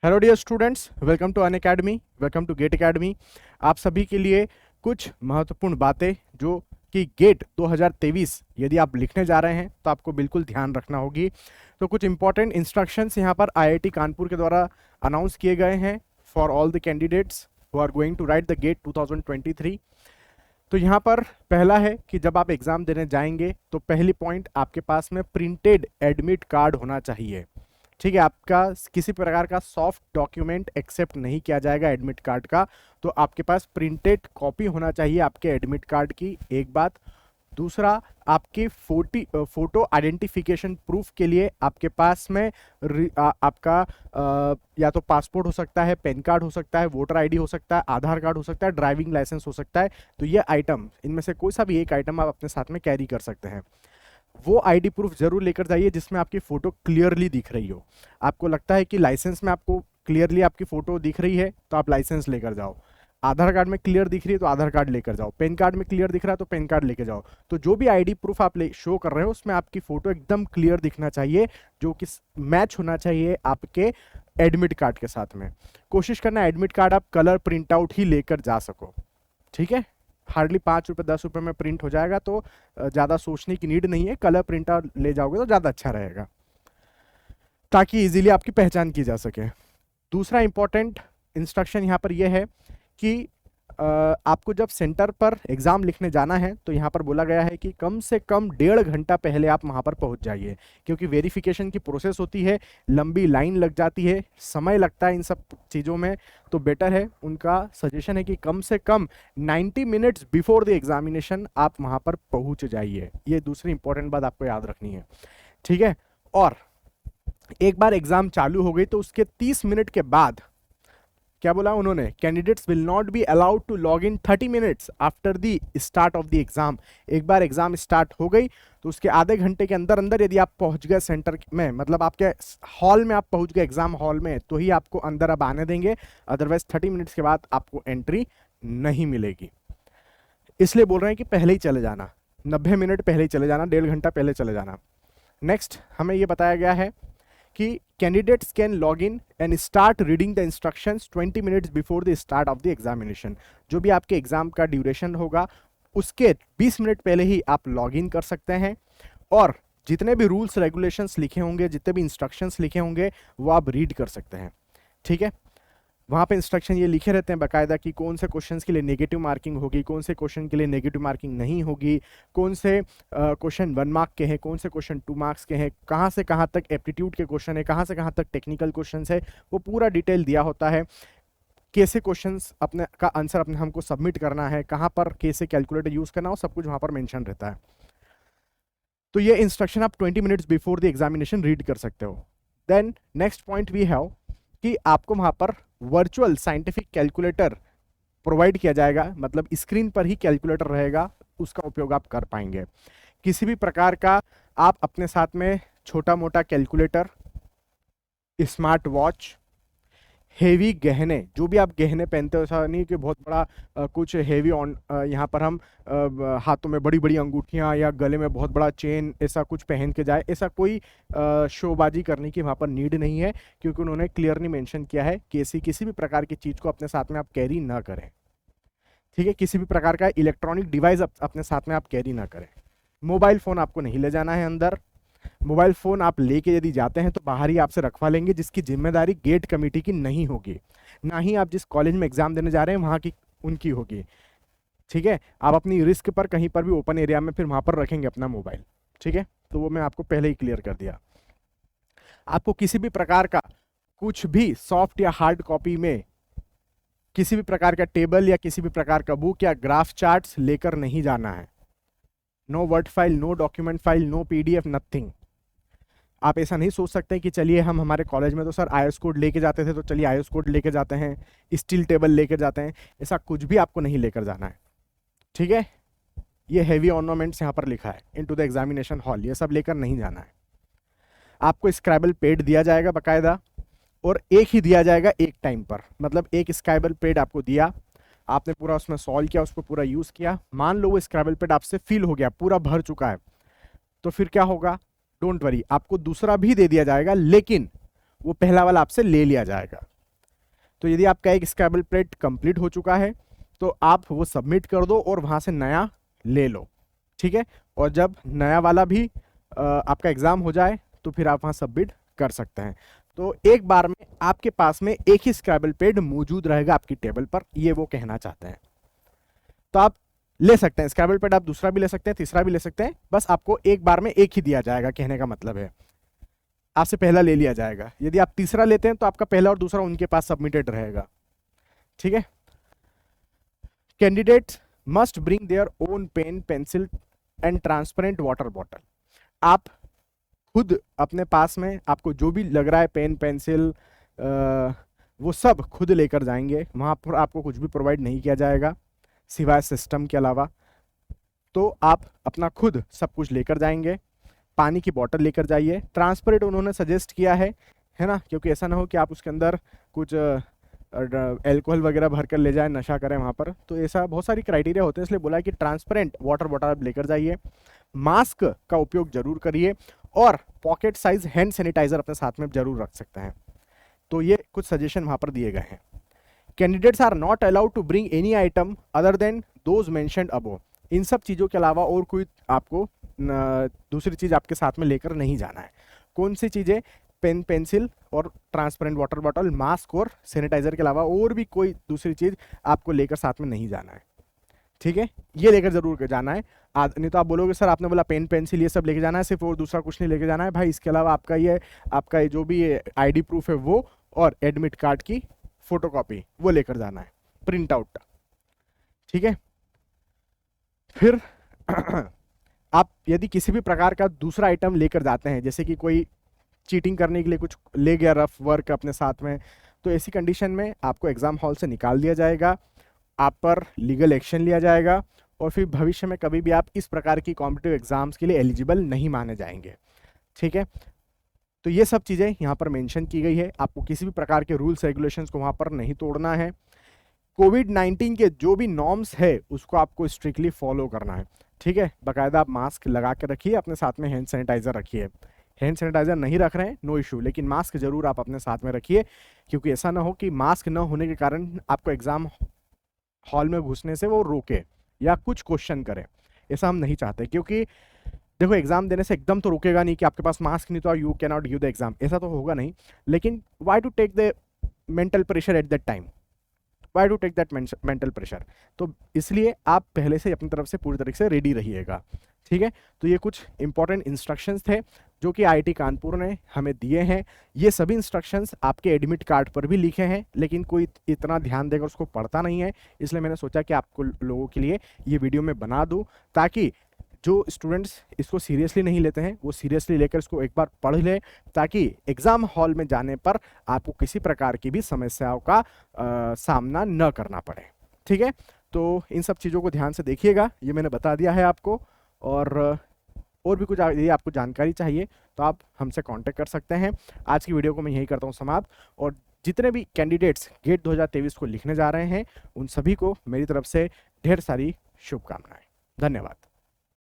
Hello dear students, welcome to Unacademy, welcome to GATE academy. आप सभी के लिए कुछ महत्वपूर्ण बातें जो कि गेट 2023 यदि आप लिखने जा रहे हैं तो आपको बिल्कुल ध्यान रखना होगी। तो कुछ इंपॉर्टेंट इंस्ट्रक्शंस यहाँ पर आईआईटी कानपुर के द्वारा अनाउंस किए गए हैं for all the candidates who are going to write the GATE 2023। तो यहाँ पर पहला है कि जब आप एग्जाम देने जाएंगे तो पहली पॉइंट, आपके पास में प्रिंटेड एडमिट कार्ड होना चाहिए। ठीक है, आपका किसी प्रकार का सॉफ्ट डॉक्यूमेंट एक्सेप्ट नहीं किया जाएगा एडमिट कार्ड का। तो आपके पास प्रिंटेड कॉपी होना चाहिए आपके एडमिट कार्ड की, एक बात। दूसरा, आपकी फोटो आइडेंटिफिकेशन प्रूफ के लिए आपके पास में आपका या तो पासपोर्ट हो सकता है, पैन कार्ड हो सकता है, वोटर आईडी हो सकता है, आधार कार्ड हो सकता है, ड्राइविंग लाइसेंस हो सकता है। तो ये आइटम, इनमें से कोई सा भी एक आइटम आप अपने साथ में कैरी कर सकते हैं। वो आईडी प्रूफ जरूर लेकर जाइए जिसमें आपकी फोटो क्लियरली दिख रही हो। आपको लगता है कि लाइसेंस में आपको क्लियरली आपकी फोटो दिख रही है तो आप लाइसेंस लेकर जाओ। आधार कार्ड में क्लियर दिख रही है तो आधार कार्ड लेकर जाओ। पैन कार्ड में क्लियर दिख रहा है तो पैन कार्ड लेकर जाओ। तो जो भी आईडी प्रूफ आप शो कर रहे हो उसमें आपकी फोटो एकदम क्लियर दिखना चाहिए, जो कि मैच होना चाहिए आपके एडमिट कार्ड के साथ में। कोशिश करना एडमिट कार्ड आप कलर प्रिंट आउट ही लेकर जा सको। ठीक है, हार्डली 5 रुपये 10 रुपये में प्रिंट हो जाएगा, तो ज़्यादा सोचने की नीड नहीं है। कलर प्रिंटर ले जाओगे तो ज़्यादा अच्छा रहेगा ताकि इजीली आपकी पहचान की जा सके। दूसरा इंपॉर्टेंट इंस्ट्रक्शन यहाँ पर यह है कि आपको जब सेंटर पर एग्जाम लिखने जाना है तो यहाँ पर बोला गया है कि कम से कम 1.5 घंटा पहले आप वहाँ पर पहुँच जाइए, क्योंकि वेरिफिकेशन की प्रोसेस होती है, लंबी लाइन लग जाती है, समय लगता है इन सब चीज़ों में। तो बेटर है, उनका सजेशन है कि कम से कम 90 मिनट्स बिफोर द एग्जामिनेशन आप वहाँ पर पहुँच जाइए। ये दूसरी इंपॉर्टेंट बात आपको याद रखनी है। ठीक है, और एक बार एग्जाम चालू हो गई तो उसके 30 मिनट के बाद क्या बोला उन्होंने, candidates will not be allowed to log in 30 minutes after the start of the exam. एक बार एग्जाम स्टार्ट हो गई तो उसके आधे घंटे के अंदर अंदर यदि आप पहुंच गए सेंटर में, मतलब आपके हॉल में आप पहुंच गए एग्जाम हॉल में, तो ही आपको अंदर अब आने देंगे। अदरवाइज 30 मिनट्स के बाद आपको एंट्री नहीं मिलेगी। इसलिए बोल रहे हैं कि पहले ही चले जाना, 90 मिनट पहले ही चले जाना, 1.5 घंटा पहले चले जाना। नेक्स्ट हमें यह बताया गया है कि candidates can log in and start reading the instructions 20 minutes before the start of the examination. जो भी आपके एग्जाम का ड्यूरेशन होगा उसके 20 मिनट पहले ही आप लॉग इन कर सकते हैं, और जितने भी रूल्स रेगुलेशंस लिखे होंगे, जितने भी इंस्ट्रक्शंस लिखे होंगे वो आप रीड कर सकते हैं। ठीक है, वहाँ पे इंस्ट्रक्शन ये लिखे रहते हैं बाकायदा कि कौन से क्वेश्चंस के लिए नेगेटिव मार्किंग होगी, कौन से क्वेश्चन के लिए नेगेटिव मार्किंग नहीं होगी, कौन से क्वेश्चन 1 मार्क के हैं, कौन से क्वेश्चन 2 मार्क्स के हैं, कहाँ से कहाँ तक एप्टीट्यूड के क्वेश्चन है, कहाँ से कहाँ तक टेक्निकल क्वेश्चन है, वो पूरा डिटेल दिया होता है। कैसे क्वेश्चंस अपने का आंसर अपने हमको सबमिट करना है, कहाँ पर कैसे कैलकुलेटर यूज करना हो, सब कुछ वहाँ पर मेंशन रहता है। तो ये इंस्ट्रक्शन आप 20 minutes before the examination read कर सकते हो। Then next point we have कि आपको वहाँ पर वर्चुअल साइंटिफिक कैलकुलेटर प्रोवाइड किया जाएगा, मतलब स्क्रीन पर ही कैलकुलेटर रहेगा, उसका उपयोग आप कर पाएंगे। किसी भी प्रकार का आप अपने साथ में छोटा मोटा कैलकुलेटर, स्मार्ट वॉच, हेवी गहने, जो भी आप गहने पहनते हो, ऐसा नहीं कि बहुत बड़ा कुछ हेवी ऑन, यहाँ पर हम हाथों में बड़ी बड़ी अंगूठियाँ या गले में बहुत बड़ा चेन ऐसा कुछ पहन के जाए, ऐसा कोई शोबाजी करने की वहाँ पर नीड नहीं है, क्योंकि उन्होंने क्लियरली मेंशन किया है कि ऐसी किसी भी प्रकार की चीज़ को अपने साथ में आप कैरी ना करें। ठीक है, किसी भी प्रकार का इलेक्ट्रॉनिक डिवाइस अपने साथ में आप कैरी ना करें। मोबाइल फ़ोन आपको नहीं ले जाना है अंदर। मोबाइल फ़ोन आप लेके यदि जाते हैं तो बाहर ही आपसे रखवा लेंगे, जिसकी जिम्मेदारी गेट कमेटी की नहीं होगी, ना ही आप जिस कॉलेज में एग्जाम देने जा रहे हैं वहाँ की उनकी होगी। ठीक है, आप अपनी रिस्क पर कहीं पर भी ओपन एरिया में फिर वहाँ पर रखेंगे अपना मोबाइल। ठीक है, तो वो मैं आपको पहले ही क्लियर कर दिया। आपको किसी भी प्रकार का कुछ भी सॉफ्ट या हार्ड कॉपी में किसी भी प्रकार का टेबल या किसी भी प्रकार का बुक या ग्राफ चार्ट्स लेकर नहीं जाना है। No word file, no document file, no PDF, nothing. आप ऐसा नहीं सोच सकते कि चलिए हम हमारे कॉलेज में तो सर आईएस कोड लेके जाते थे तो चलिए आईएस कोड लेके जाते हैं, स्टील टेबल लेके जाते हैं। ऐसा कुछ भी आपको नहीं लेकर जाना है। ठीक है, ये हैवी ऑर्नामेंट्स यहाँ पर लिखा है इनटू द एग्जामिनेशन हॉल, ये सब लेकर नहीं जाना है। आपको स्क्रैबल पेड दिया जाएगा बाकायदा, और एक ही दिया जाएगा एक टाइम पर, मतलब एक स्क्रैबल पेड आपको दिया, आपने पूरा उसमें सॉल्व किया, उसको पूरा यूज किया। मान लो वो स्क्रैबल पेड आपसे फिल हो गया, पूरा भर चुका है, तो फिर क्या होगा, डोंट वरी, आपको दूसरा भी दे दिया जाएगा, लेकिन वो पहला वाला आपसे ले लिया जाएगा। तो यदि आपका एक स्क्रैबल पेड कंप्लीट हो चुका है तो आप वो सबमिट कर दो और वहाँ से नया ले लो, ठीक है। और जब नया वाला भी आपका एग्ज़ाम हो जाए तो फिर आप वहाँ सबमिट कर सकते हैं। तो एक बार में आपके पास में एक ही स्क्रैबल पेड मौजूद रहेगा आपकी टेबल पर, ये वो कहना चाहते हैं। तो आप ले सकते हैं स्क्रैबल पेड, आप दूसरा भी ले सकते हैं, तीसरा भी ले सकते हैं, बस आपको एक बार में एक ही दिया जाएगा, कहने का मतलब है आपसे पहला ले लिया जाएगा। यदि आप तीसरा लेते हैं तो आपका पहला और दूसरा उनके पास सबमिटेड रहेगा, ठीक है। Candidates must bring their own pen, pencil and transparent water bottle. आप खुद अपने पास में आपको जो भी लग रहा है पेन, पेंसिल, वो सब खुद लेकर जाएंगे। वहाँ पर आपको कुछ भी प्रोवाइड नहीं किया जाएगा सिवाय सिस्टम के अलावा। तो आप अपना खुद सब कुछ लेकर जाएंगे। पानी की बोतल लेकर जाइए। ट्रांसपेरेंट उन्होंने सजेस्ट किया है ना, क्योंकि ऐसा ना हो कि आप उसके अंदर कुछ एल्कोहल वगैरह भर कर ले जाए, नशा करें वहाँ पर। तो ऐसा बहुत सारी क्राइटेरिया होते हैं, इसलिए बोला है कि ट्रांसपेरेंट वाटर बॉटल आप लेकर जाइए। मास्क का उपयोग जरूर करिए और पॉकेट साइज हैंड सैनिटाइजर अपने साथ में जरूर रख सकते हैं। तो ये कुछ सजेशन वहाँ पर दिए गए हैं। Candidates are not allowed to bring any item other than those mentioned above. इन सब चीज़ों के अलावा और कोई आपको दूसरी चीज़ आपके साथ में लेकर नहीं जाना है। कौन सी चीज़ें? पेन, पेंसिल और ट्रांसपेरेंट वाटर बॉटल, मास्क और सैनिटाइजर के अलावा और भी कोई दूसरी चीज़ आपको लेकर साथ में नहीं जाना है, ठीक है। ये लेकर जरूर जाना है। नहीं तो आप बोलोगे सर आपने बोला पेन, पेंसिल ये सब लेके जाना है सिर्फ, और दूसरा कुछ नहीं लेके जाना है। भाई इसके अलावा आपका ये जो भी आईडी प्रूफ है वो, और एडमिट कार्ड की फोटोकॉपी वो लेकर जाना है, प्रिंट आउट, ठीक है। फिर आप यदि किसी भी प्रकार का दूसरा आइटम लेकर जाते हैं, जैसे कि कोई चीटिंग करने के लिए कुछ ले गया रफ वर्क अपने साथ में, तो ऐसी कंडीशन में आपको एग्जाम हॉल से निकाल दिया जाएगा, आप पर लीगल एक्शन लिया जाएगा, और फिर भविष्य में कभी भी आप इस प्रकार की कॉम्पिटिटिव एग्जाम्स के लिए एलिजिबल नहीं माने जाएंगे, ठीक है। तो ये सब चीज़ें यहाँ पर मेंशन की गई है। आपको किसी भी प्रकार के रूल्स रेगुलेशंस को वहाँ पर नहीं तोड़ना है। कोविड-19 के जो भी नॉर्म्स है उसको आपको स्ट्रिक्टली फॉलो करना है, ठीक है। बाकायदा आप मास्क लगा के रखिए, अपने साथ में हैंड सैनिटाइजर रखिए। हैंड सैनिटाइजर नहीं रख रहे हैं नो इशू, लेकिन मास्क जरूर आप अपने साथ में रखिए, क्योंकि ऐसा ना हो कि मास्क न होने के कारण आपको एग्जाम हॉल में घुसने से वो रोके या कुछ क्वेश्चन करे। ऐसा हम नहीं चाहते, क्योंकि देखो एग्जाम देने से एकदम तो रुकेगा नहीं कि आपके पास मास्क नहीं तो you can not give the exam, ऐसा तो होगा नहीं। लेकिन why to take the mental pressure at that time, why to take that mental pressure. तो इसलिए आप पहले से अपनी तरफ से पूरी तरीके से रेडी रहिएगा, ठीक है। तो ये कुछ इंपॉर्टेंट इंस्ट्रक्शंस थे जो कि आईआईटी कानपुर ने हमें दिए हैं। ये सभी इंस्ट्रक्शंस आपके एडमिट कार्ड पर भी लिखे हैं, लेकिन कोई इतना ध्यान देकर उसको पढ़ता नहीं है, इसलिए मैंने सोचा कि आपको लोगों के लिए ये वीडियो मैं बना दूं, ताकि जो स्टूडेंट्स इसको सीरियसली नहीं लेते हैं वो सीरियसली लेकर इसको एक बार पढ़ लें, ताकि एग्ज़ाम हॉल में जाने पर आपको किसी प्रकार की भी समस्याओं का सामना न करना पड़े, ठीक है। तो इन सब चीज़ों को ध्यान से देखिएगा, ये मैंने बता दिया है आपको। और भी कुछ यदि आपको जानकारी चाहिए तो आप हमसे कांटेक्ट कर सकते हैं। आज की वीडियो को मैं यही करता हूँ समाप्त, और जितने भी कैंडिडेट्स गेट 2023 को लिखने जा रहे हैं उन सभी को मेरी तरफ से ढेर सारी शुभकामनाएं। धन्यवाद।